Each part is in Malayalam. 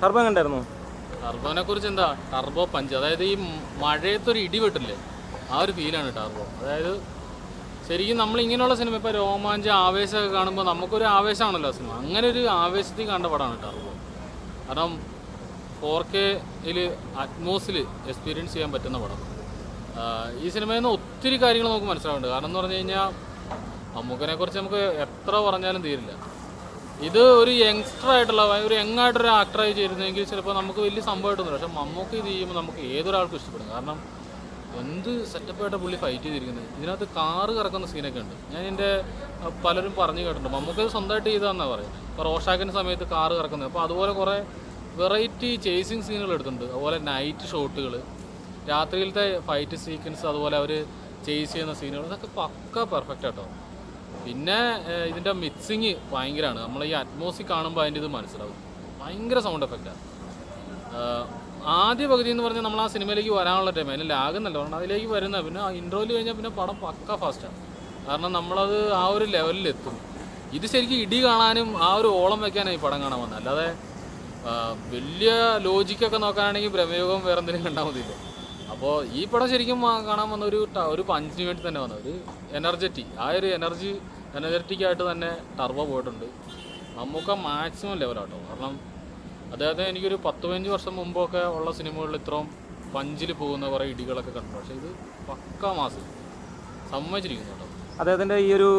ടർബോ കണ്ടായിരുന്നു. ടർബോനെ കുറിച്ച് എന്താ, ടർബോ പഞ്ച്, അതായത് ഈ മഴയത്തൊരു ഇടി വെട്ടില്ലേ, ആ ഒരു ഫീലാണ് ടർബോ. അതായത് ശരിക്കും നമ്മൾ ഇങ്ങനെയുള്ള സിനിമ ഇപ്പോൾ രോമാഞ്ചം ആവേശമൊക്കെ കാണുമ്പോൾ നമുക്കൊരു ആവേശമാണല്ലോ സിനിമ, അങ്ങനെ ഒരു ആവേശത്തിൽ കണ്ട പടമാണ് ടർബോ. കാരണം 4K അറ്റ്മോസിൽ എക്സ്പീരിയൻസ് ചെയ്യാൻ പറ്റുന്ന പടം. ഈ സിനിമയിൽ നിന്ന് ഒത്തിരി കാര്യങ്ങൾ നമുക്ക് മനസ്സിലാവുന്നുണ്ട്. കാരണം എന്ന് പറഞ്ഞു കഴിഞ്ഞാൽ മമ്മൂക്കനെ കുറിച്ച് നമുക്ക് എത്ര പറഞ്ഞാലും തീരില്ല. ഇത് ഒരു യങ്സ്റ്റർ ആയിട്ടുള്ള ഒരു യങ്ങായിട്ടൊരു ആക്ടറായി ചേരുന്നെങ്കിൽ ചിലപ്പോൾ നമുക്ക് വലിയ സംഭവമായിട്ടൊന്നുമില്ല. പക്ഷേ മമ്മൂക്ക ഇത് ചെയ്യുമ്പോൾ നമുക്ക് ഏതൊരാൾക്കും ഇഷ്ടപ്പെടും. കാരണം എന്ത് സെറ്റപ്പായിട്ട് പുള്ളി ഫൈറ്റ് ചെയ്തിരിക്കുന്നത്. ഇതിനകത്ത് കാറ് കറക്കുന്ന സീനൊക്കെ ഉണ്ട്. ഞാൻ എൻ്റെ പലരും പറഞ്ഞു കേട്ടിട്ടുണ്ട്, മമ്മൂക്ക ഇത് സ്വന്തമായിട്ട് ചെയ്തതെന്നാണ് പറയുന്നത്. ഇപ്പോൾ റോഷാക്കിൻ്റെ സമയത്ത് കാറ് കറക്കുന്നത്. അപ്പോൾ അതുപോലെ കുറേ വെറൈറ്റി ചേസിങ് സീനുകൾ എടുത്തിട്ടുണ്ട്. അതുപോലെ നൈറ്റ് ഷോട്ടുകൾ, രാത്രിയിലത്തെ ഫൈറ്റ് സീക്വൻസ്, അതുപോലെ അവർ ചേസ് ചെയ്യുന്ന സീനുകൾ, ഇതൊക്കെ പക്ക പെർഫെക്റ്റ് ആട്ടോ. പിന്നെ ഇതിൻ്റെ മിക്സിങ് ഭയങ്കരമാണ്. നമ്മൾ ഈ അറ്റ്മോസിൽ കാണുമ്പോൾ അതിൻ്റെ ഇത് മനസ്സിലാവും. ഭയങ്കര സൗണ്ട് എഫക്റ്റാണ്. ആദ്യ പകുതി എന്ന് പറഞ്ഞാൽ നമ്മൾ ആ സിനിമയിലേക്ക് വരാനുള്ള ടൈം, അതിന് ലാഗെന്നല്ല പറഞ്ഞാൽ അതിലേക്ക് വരുന്ന, പിന്നെ ആ ഇൻട്രോയിൽ കഴിഞ്ഞാൽ പിന്നെ പടം പക്ക ഫാസ്റ്റാണ്. കാരണം നമ്മളത് ആ ഒരു ലെവലിലെത്തും. ഇത് ശരിക്കും ഇടി കാണാനും ആ ഒരു ഓളം വയ്ക്കാനായി പടം കാണാൻ വന്നത്. അല്ലാതെ വലിയ ലോജിക്കൊക്കെ നോക്കാനാണെങ്കിൽ ബ്രഹ്മയോഗം വേറെ എന്തെങ്കിലും കണ്ടാൽ മതിയില്ല. അപ്പോൾ ഈ പടം ശരിക്കും കാണാൻ വന്ന ഒരു പഞ്ചിന് വേണ്ടി തന്നെ വന്നത്, ഒരു എനർജറ്റിക്, ആ ഒരു എനർജറ്റിക്കായിട്ട് തന്നെ ടർബോ പോയിട്ടുണ്ട്. മമ്മൂക്ക മാക്സിമം ലെവലാട്ടോ. കാരണം അദ്ദേഹത്തെ എനിക്കൊരു 10-15 വർഷം മുമ്പൊക്കെ ഉള്ള സിനിമകളിൽ ഇത്രയും പഞ്ചിൽ പോകുന്ന കുറേ ഇടികളൊക്കെ കണ്ടു. പക്ഷേ ഇത് പക്കാ മാസ് സമ്മതിച്ചിരിക്കുന്നു കേട്ടോ. അദ്ദേഹത്തിൻ്റെ ഈ ഒരു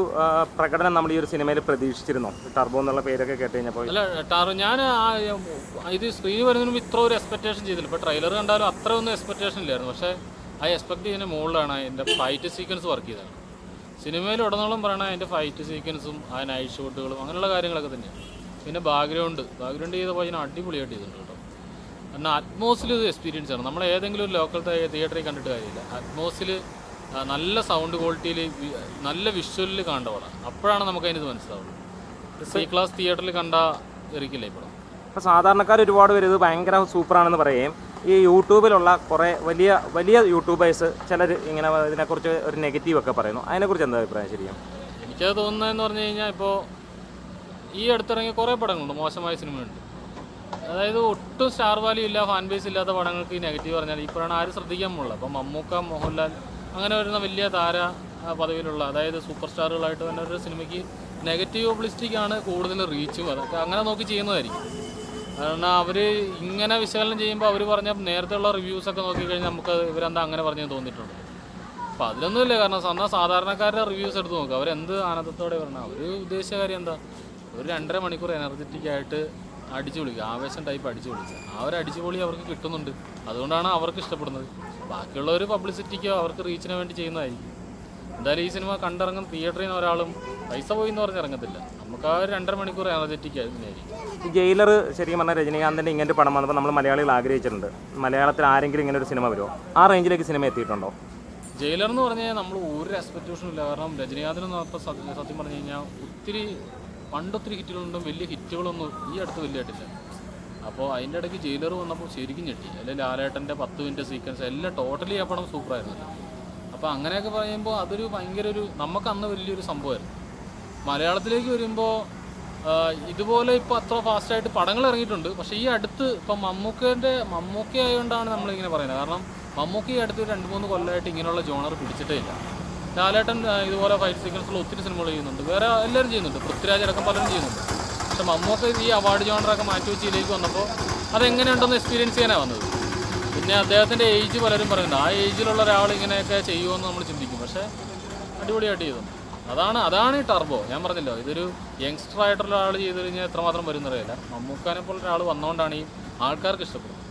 പ്രകടനം നമ്മൾ ഈ ഒരു സിനിമയിൽ പ്രതീക്ഷിച്ചിരുന്നോ? ടർബോ എന്നുള്ള പേരൊക്കെ കേട്ട് കഴിഞ്ഞപ്പോൾ അല്ല, ഞാൻ ഇത് സ്ക്രീനിൽ വരുന്നതിനും ഇത്ര ഒരു എക്സ്പെക്റ്റേഷൻ ചെയ്തില്ല. ഇപ്പോൾ ട്രെയിലർ കണ്ടാലും അത്ര ഒന്നും എക്സ്പെക്റ്റേഷൻ ഇല്ലായിരുന്നു. പക്ഷേ ആ എക്സ്പെക്ട് ചെയ്യുന്നതിന് മുകളിലാണ് എൻ്റെ ഫൈറ്റ് സീക്വൻസ് വർക്ക് ചെയ്തത്. സിനിമയിൽ ഉടനീളം പറയണ അതിൻ്റെ ഫൈറ്റ് സീക്വൻസും ആ നൈറ്റ് ഷോട്ടുകളും അങ്ങനെയുള്ള കാര്യങ്ങളൊക്കെ തന്നെയാണ്. പിന്നെ ബാക്ക്ഗ്രൗണ്ട് ചെയ്തപ്പോൾ ഇതിനെ അടിപൊളിയായിട്ട് ചെയ്തിട്ടുണ്ട് കേട്ടോ. എന്നാൽ അറ്റ്മോസിൽ ഇത് എക്സ്പീരിയൻസ് ആണ്. നമ്മൾ ഏതെങ്കിലും ഒരു ലോക്കൽ തിയേറ്ററിൽ കണ്ടിട്ട് കാര്യമില്ല. അറ്റ്മോസിൽ നല്ല സൗണ്ട് ക്വാളിറ്റിയിൽ നല്ല വിഷ്വലിൽ കാണേണ്ട പടം. അപ്പോഴാണ് നമുക്കതിന് ഇത് മനസ്സിലാവുള്ളൂ. സി ക്ലാസ് തിയേറ്ററിൽ കണ്ട ഇരിക്കില്ല ഈ പടം. അപ്പോൾ സാധാരണക്കാർ ഒരുപാട് പേര് ഇത് ഭയങ്കര സൂപ്പറാണെന്ന് പറയുകയും ഈ യൂട്യൂബിലുള്ള കുറേ വലിയ യൂട്യൂബേഴ്സ് ചിലർ ഇങ്ങനെ ഇതിനെക്കുറിച്ച് ഒരു നെഗറ്റീവൊക്കെ പറയുന്നു. അതിനെക്കുറിച്ച് എന്താ അഭിപ്രായം? ശരിക്കും എനിക്കത് തോന്നുന്നതെന്ന് പറഞ്ഞു കഴിഞ്ഞാൽ, ഇപ്പോൾ ഈ അടുത്തിറങ്ങിയ കുറേ പടങ്ങളുണ്ട്, മോശമായ സിനിമയുണ്ട്. അതായത് ഒട്ടും സ്റ്റാർ വാല്യൂ ഇല്ല, ഫാൻ ബേസ് ഇല്ലാത്ത പടങ്ങൾക്ക് ഈ നെഗറ്റീവ് പറഞ്ഞാൽ ഇപ്പോഴാണ് ആരും ശ്രദ്ധിക്കാൻ പോകുള്ളത്. അപ്പോൾ മമ്മൂക്ക, മോഹൻലാൽ അങ്ങനെ വരുന്ന വലിയ താര പദവിയിലുള്ള, അതായത് സൂപ്പർ സ്റ്റാറുകളായിട്ട് തന്നെ ഒരു സിനിമയ്ക്ക് നെഗറ്റീവ് പബ്ലിസിറ്റിക്കാണ് കൂടുതൽ റീച്ചും. അതൊക്കെ അങ്ങനെ നോക്കി ചെയ്യുന്നതായിരിക്കും. കാരണം അവർ ഇങ്ങനെ വിശകലനം ചെയ്യുമ്പോൾ അവർ പറഞ്ഞ നേരത്തെയുള്ള റിവ്യൂസൊക്കെ നോക്കിക്കഴിഞ്ഞാൽ നമുക്ക് ഇവരെന്താ അങ്ങനെ പറഞ്ഞെന്ന് തോന്നിയിട്ടുണ്ട്. അപ്പോൾ അതിലൊന്നുമില്ല. കാരണം സാധാരണക്കാരുടെ റിവ്യൂസ് എടുത്ത് നോക്കുക, അവരെന്ത് ആനന്ദത്തോടെ പറഞ്ഞാൽ അവർ ഉദ്ദേശിച്ച കാര്യം എന്താ, ഒരു 2.5 മണിക്കൂർ എനർജറ്റിക്കായിട്ട് അടിച്ചു വിളിക്കുക, ആവേശം ടൈപ്പ് അടിച്ചു വിളിക്കുക. ആ ഒരു അടിച്ചുപൊളി അവർക്ക് കിട്ടുന്നുണ്ട്. അതുകൊണ്ടാണ് അവർക്ക് ഇഷ്ടപ്പെടുന്നത്. ബാക്കിയുള്ളവർ പബ്ലിസിറ്റിക്കോ അവർക്ക് റീച്ചിന് വേണ്ടി ചെയ്യുന്നതായിരിക്കും. എന്തായാലും ഈ സിനിമ കണ്ടിറങ്ങുന്ന തിയേറ്ററിൽ നിന്ന് ഒരാളും പൈസ പോയി എന്ന് പറഞ്ഞ് ഇറങ്ങത്തില്ല. നമുക്ക് ആ ഒരു 2.5 മണിക്കൂർ എനർജറ്റിക് ആയിരിക്കും. ഈ ജയിലർ ശരിക്കും പറഞ്ഞാൽ രജനീകാന്തിൻ്റെ ഇങ്ങനൊരു പടം വന്നപ്പോൾ നമ്മൾ മലയാളികൾ ആഗ്രഹിച്ചിട്ടുണ്ട്, മലയാളത്തിൽ ആരെങ്കിലും ഇങ്ങനെ ഒരു സിനിമ വരുമോ? ആ റേഞ്ചിലേക്ക് സിനിമ എത്തിയിട്ടുണ്ടോ? ജയിലർ എന്ന് പറഞ്ഞു കഴിഞ്ഞാൽ നമ്മൾ ഒരു എക്സ്പെക്റ്റേഷനും ഇല്ല. കാരണം രജനീകാന്തിനൊന്നും ഇപ്പോൾ സത്യം പറഞ്ഞു കഴിഞ്ഞാൽ പണ്ടൊത്തിരി ഹിറ്റുകളുണ്ടും വലിയ ഹിറ്റുകളൊന്നും ഈ അടുത്ത് വലിയായിട്ടില്ല. അപ്പോൾ അതിൻ്റെ ഇടയ്ക്ക് ജയിലർ വന്നപ്പോൾ ശരിക്കും ഞെട്ടി. അല്ലെങ്കിൽ ലാലേട്ടൻ്റെ 10 മിനിറ്റ് സീക്വൻസ് എല്ലാം ടോട്ടലി ആ പടം സൂപ്പറായിരുന്നല്ലോ. അപ്പോൾ അങ്ങനെയൊക്കെ പറയുമ്പോൾ അതൊരു ഭയങ്കര നമുക്ക് അന്ന് വലിയൊരു സംഭവമായിരുന്നു. മലയാളത്തിലേക്ക് വരുമ്പോൾ ഇതുപോലെ ഇപ്പോൾ അത്ര ഫാസ്റ്റായിട്ട് പടങ്ങൾ ഇറങ്ങിയിട്ടുണ്ട്. പക്ഷേ ഈ അടുത്ത് ഇപ്പം മമ്മൂക്ക ആയതുകൊണ്ടാണ് നമ്മളിങ്ങനെ പറയുന്നത്. കാരണം മമ്മൂക്ക ഈ അടുത്ത് 2-3 കൊല്ലമായിട്ട് ഇങ്ങനെയുള്ള ജോണർ പിടിച്ചിട്ടേ ഇല്ല. ലാലേട്ടൻ ഇതുപോലെ ഫൈറ്റ് സീക്വൻസിൽ ഒത്തിരി സിനിമകൾ ചെയ്യുന്നുണ്ട്, വേറെ എല്ലാവരും ചെയ്യുന്നുണ്ട്, പൃഥ്വിരാജ് അടക്കം പലരും ചെയ്യുന്നുണ്ട്. പക്ഷെ മമ്മൂക്ക ഈ അവാർഡ് ജോണറൊക്കെ മാറ്റി വെച്ച് ഇതിലേക്ക് വന്നപ്പോൾ അതെങ്ങനെയുണ്ടെന്ന് എക്സ്പീരിയൻസ് ചെയ്യാനാണ് വന്നത്. പിന്നെ അദ്ദേഹത്തിൻ്റെ ഏജ് പലരും പറയുന്നുണ്ട്, ആ ഏജിലുള്ള ഒരാൾ ഇങ്ങനെയൊക്കെ ചെയ്യുമെന്ന് നമ്മൾ ചിന്തിക്കും. പക്ഷേ അടിപൊളിയായിട്ട് ചെയ്തു. അതാണ് ഈ ടർബോ. ഞാൻ പറഞ്ഞല്ലോ, ഇതൊരു യങ്സ്റ്റർ ആയിട്ടുള്ള ആൾ ചെയ്ത് കഴിഞ്ഞാൽ എത്രമാത്രം വരുന്നറിയില്ല. മമ്മൂക്കാനെ പോലെ ഒരാൾ വന്നുകൊണ്ടാണ് ഈ ആൾക്കാർക്ക് ഇഷ്ടപ്പെടുന്നത്.